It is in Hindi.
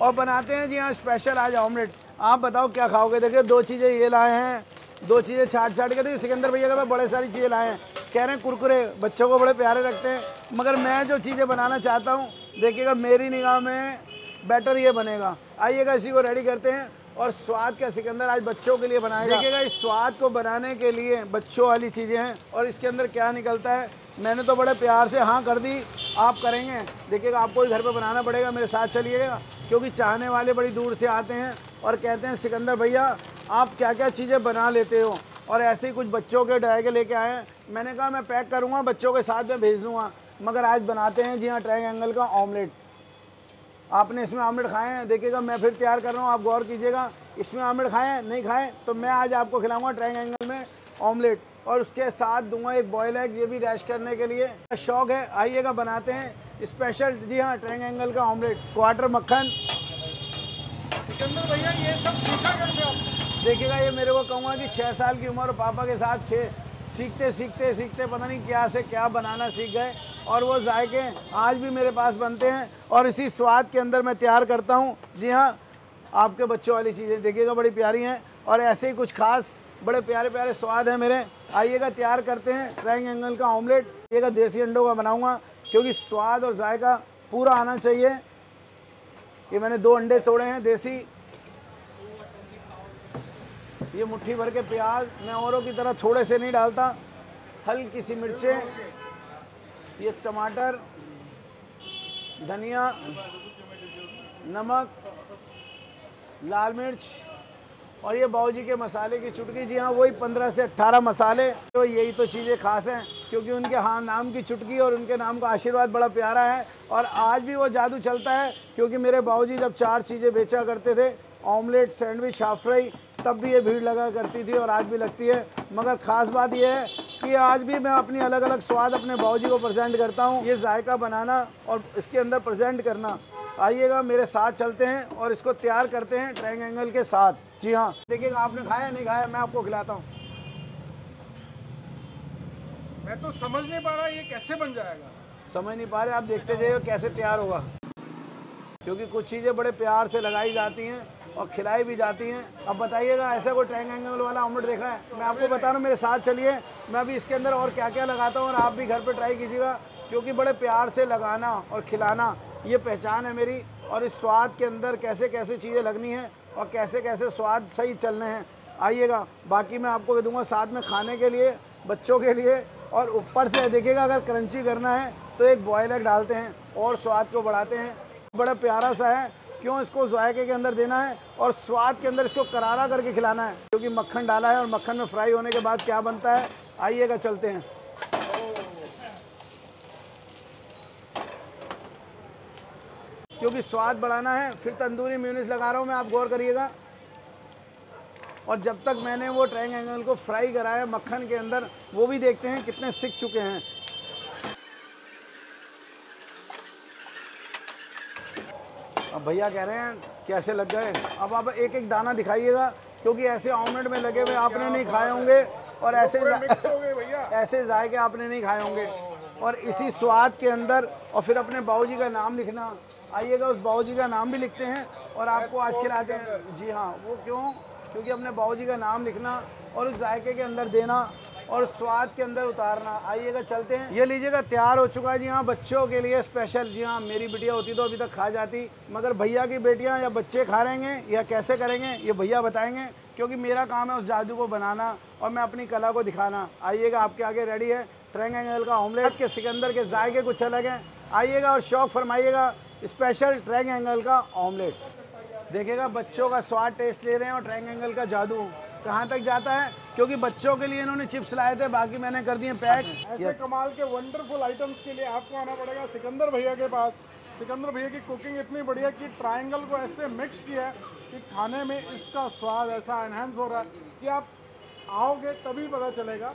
और बनाते हैं जी हाँ स्पेशल आज ऑमलेट। आप बताओ क्या खाओगे। देखिए 2 चीज़ें ये लाए हैं, 2 चीज़ें छाट के। देखिए सिकंदर भैया का बड़े सारी चीज़ें लाए हैं, कह रहे हैं कुरकुरे बच्चों को बड़े प्यारे लगते हैं, मगर मैं जो चीज़ें बनाना चाहता हूँ देखिएगा मेरी निगाह में बेटर ये बनेगा। आइएगा इसी को रेडी करते हैं। और स्वाद का सिकंदर आज बच्चों के लिए बनाएगा। देखिएगा इस स्वाद को बनाने के लिए बच्चों वाली चीज़ें हैं और इसके अंदर क्या निकलता है। मैंने तो बड़े प्यार से हाँ कर दी, आप करेंगे देखिएगा, आपको ही घर पे बनाना पड़ेगा, मेरे साथ चलिएगा, क्योंकि चाहने वाले बड़ी दूर से आते हैं और कहते हैं सिकंदर भैया आप क्या क्या चीज़ें बना लेते हो। और ऐसे ही कुछ बच्चों के डायगे लेके आए हैं। मैंने कहा मैं पैक करूँगा, बच्चों के साथ में भेज दूँगा, मगर आज बनाते हैं जी हाँ ट्रायंगल का ऑमलेट। आपने इसमें ऑमलेट खाए हैं, देखिएगा मैं फिर तैयार कर रहा हूँ, आप गौर कीजिएगा। इसमें ऑमलेट खाए हैं, नहीं खाए तो मैं आज आपको खिलाऊंगा ट्रायंगल में ऑमलेट, और उसके साथ दूंगा एक बॉयल एग, ये भी रैश करने के लिए शौक है। आइएगा बनाते हैं स्पेशल जी हाँ ट्रायंगल का ऑमलेट। क्वार्टर मक्खन। सिकंदर भैया ये सब सीखा कैसे आपने? देखिएगा ये मेरे को कहूँगा कि 6 साल की उम्र पापा के साथ सीखते पता नहीं क्या से क्या बनाना सीख गए, और वो जायके आज भी मेरे पास बनते हैं और इसी स्वाद के अंदर मैं तैयार करता हूँ। जी हाँ आपके बच्चों वाली चीज़ें देखिएगा बड़ी प्यारी हैं, और ऐसे ही कुछ खास बड़े प्यारे प्यारे स्वाद हैं मेरे। आइएगा तैयार करते हैं ट्रायंगल का ऑमलेट। आइएगा देसी अंडों का बनाऊँगा, क्योंकि स्वाद और जायका पूरा आना चाहिए। ये मैंने 2 अंडे तोड़े हैं देसी। ये मुट्ठी भर के प्याज, मैं औरों की तरह थोड़े से नहीं डालता, हल्की सी मिर्चें, ये टमाटर, धनिया, नमक, लाल मिर्च, और ये बाबूजी के मसाले की चुटकी। जी हाँ वही 15 से 18 मसाले। तो यही तो चीज़ें खास हैं, क्योंकि उनके हाँ नाम की चुटकी और उनके नाम का आशीर्वाद बड़ा प्यारा है। और आज भी वो जादू चलता है, क्योंकि मेरे बाबूजी जब 4 चीज़ें बेचा करते थे, ऑमलेट, सैंडविच, हाफ फ्राई, तब भी ये भीड़ लगा करती थी और आज भी लगती है। मगर ख़ास बात यह है कि आज भी मैं अपनी अलग अलग स्वाद अपने बाबूजी को प्रेजेंट करता हूँ। ये जायका बनाना और इसके अंदर प्रेजेंट करना। आइएगा मेरे साथ चलते हैं और इसको तैयार करते हैं ट्रायंगल के साथ। जी हाँ देखिएगा, आपने खाया नहीं खाया, मैं आपको खिलाता हूँ। मैं तो समझ नहीं पा रहा ये कैसे बन जाएगा। समझ नहीं पा रहे, आप देखते जाइए कैसे तैयार होगा, क्योंकि कुछ चीज़ें बड़े प्यार से लगाई जाती हैं और खिलाई भी जाती हैं। अब बताइएगा ऐसा कोई ट्रायंगल वाला ऑमलेट देखा है? मैं आपको बता रहा हूँ, मेरे साथ चलिए, मैं अभी इसके अंदर और क्या क्या लगाता हूँ और आप भी घर पे ट्राई कीजिएगा, क्योंकि बड़े प्यार से लगाना और खिलाना ये पहचान है मेरी। और इस स्वाद के अंदर कैसे कैसे चीज़ें लगनी हैं और कैसे कैसे स्वाद सही चलने हैं। आइएगा बाकी मैं आपको दूंगा साथ में खाने के लिए, बच्चों के लिए। और ऊपर से देखिएगा अगर क्रंची करना है तो एक बॉयल एग डालते हैं और स्वाद को बढ़ाते हैं। बड़ा प्यारा सा है, क्यों इसको जायके के अंदर देना है और स्वाद के अंदर इसको करारा करके खिलाना है, क्योंकि मक्खन डाला है और मक्खन में फ्राई होने के बाद क्या बनता है। आइएगा चलते हैं। क्योंकि स्वाद बढ़ाना है, फिर तंदूरी मेयोनीज लगा रहा हूँ मैं, आप गौर करिएगा। और जब तक मैंने वो ट्रायंगल को फ्राई कराया मक्खन के अंदर, वो भी देखते हैं कितने सीख चुके हैं। अब भैया कह रहे हैं कैसे लग गए। अब आप एक एक दाना दिखाइएगा, क्योंकि ऐसे ऑमलेट में लगे हुए आपने नहीं खाए होंगे, और ऐसे जायके आपने नहीं खाए होंगे। और इसी स्वाद के अंदर और फिर अपने बाबूजी का नाम लिखना। आइएगा उस बाबूजी का नाम भी लिखते हैं और आपको आज खिलाते हैं। जी हाँ वो क्यों, क्योंकि अपने बाबूजी का नाम लिखना और उस जायके के अंदर देना और स्वाद के अंदर उतारना। आइएगा चलते हैं। ये लीजिएगा तैयार हो चुका है जी हाँ बच्चों के लिए स्पेशल। जी हाँ मेरी बिटिया होती तो अभी तक खा जाती, मगर भैया की बेटियाँ या बच्चे खा रहेंगे या कैसे करेंगे ये भैया बताएंगे, क्योंकि मेरा काम है उस जादू को बनाना और मैं अपनी कला को दिखाना। आइएगा आपके आगे रेडी है ट्रायंगल का ऑमलेट। के सिकंदर के जायके कुछ अलग हैं। आइएगा और शौक फरमाइएगा स्पेशल ट्रायंगल का ऑमलेट। देखिएगा बच्चों का स्वाद टेस्ट ले रहे हैं और ट्रायंगल का जादू कहाँ तक जाता है, क्योंकि बच्चों के लिए इन्होंने चिप्स लाए थे, बाकी मैंने कर दिए पैक। ऐसे कमाल के वंडरफुल आइटम्स के लिए आपको आना पड़ेगा सिकंदर भैया के पास। सिकंदर भैया की कुकिंग इतनी बढ़िया कि ट्रायंगल को ऐसे मिक्स किया है कि खाने में इसका स्वाद ऐसा एनहांस हो रहा है कि आप आओगे तभी पता चलेगा।